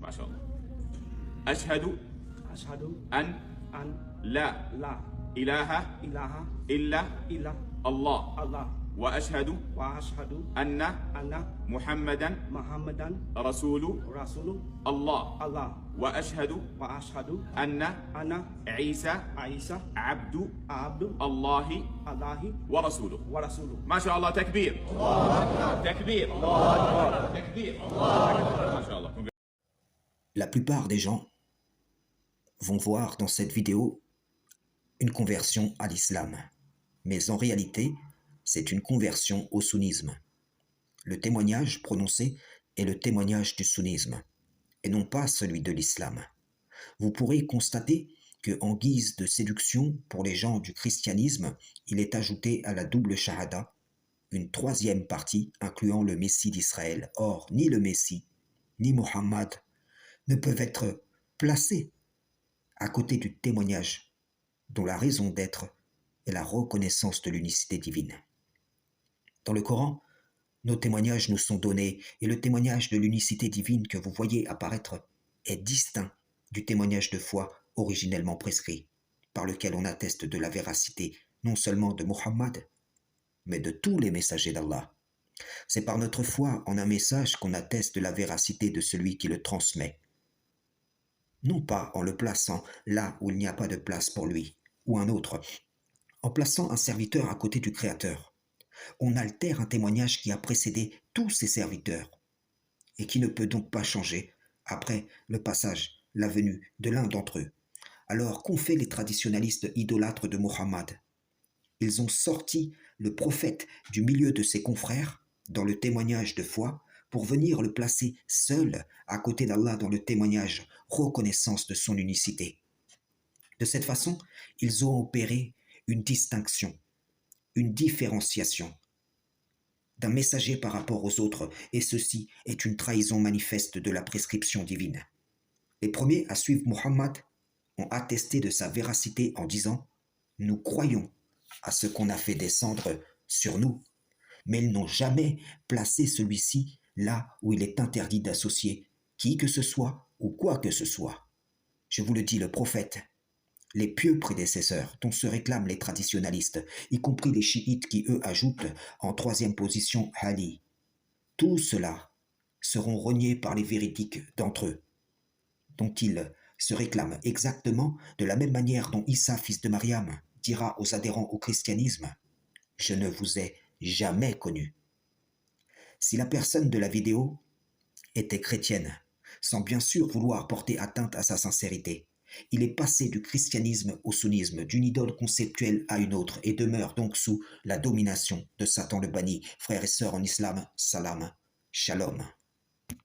ما شاء الله. أشهد أشهد أن أن لا لا إله إله إلا إلا الله الله وأشهد وأشهد أن أن محمدا محمدا رسول رسول الله الله وأشهد وأشهد أن أن عيسى عيسى عبد عبد الله الله ورسوله. ورسوله. ما شاء الله. تكبير تكبير تكبير ما شاء الله. La plupart des gens vont voir dans cette vidéo une conversion à l'islam. Mais en réalité, c'est une conversion au sunnisme. Le témoignage prononcé est le témoignage du sunnisme, et non pas celui de l'islam. Vous pourrez constater qu'en guise de séduction pour les gens du christianisme, il est ajouté à la double shahada une troisième partie incluant le Messie d'Israël. Or, ni le Messie, ni Mohammed ne peuvent être placés à côté du témoignage dont la raison d'être est la reconnaissance de l'unicité divine. Dans le Coran, nos témoignages nous sont donnés et le témoignage de l'unicité divine que vous voyez apparaître est distinct du témoignage de foi originellement prescrit, par lequel on atteste de la véracité non seulement de Muhammad, mais de tous les messagers d'Allah. C'est par notre foi en un message qu'on atteste de la véracité de celui qui le transmet, non pas en le plaçant là où il n'y a pas de place pour lui, ou un autre, en plaçant un serviteur à côté du Créateur. On altère un témoignage qui a précédé tous ses serviteurs, et qui ne peut donc pas changer après le passage, la venue de l'un d'entre eux. Alors qu'ont fait les traditionalistes idolâtres de Muhammad? Ils ont sorti le prophète du milieu de ses confrères dans le témoignage de foi pour venir le placer seul à côté d'Allah dans le témoignage reconnaissance de son unicité. De cette façon, ils ont opéré une distinction, une différenciation d'un messager par rapport aux autres, et ceci est une trahison manifeste de la prescription divine. Les premiers à suivre Muhammad ont attesté de sa véracité en disant « Nous croyons à ce qu'on a fait descendre sur nous », mais ils n'ont jamais placé celui-ci là où il est interdit d'associer qui que ce soit ou quoi que ce soit. Je vous le dis, le prophète, les pieux prédécesseurs dont se réclament les traditionalistes, y compris les chiites qui eux ajoutent en troisième position Ali, tous ceux-là seront reniés par les véridiques d'entre eux, dont ils se réclament exactement de la même manière dont Issa, fils de Mariam, dira aux adhérents au christianisme « Je ne vous ai jamais connu ». Si la personne de la vidéo était chrétienne, sans bien sûr vouloir porter atteinte à sa sincérité, il est passé du christianisme au sunnisme, d'une idole conceptuelle à une autre, et demeure donc sous la domination de Satan le banni. Frères et sœurs en islam, salam, shalom.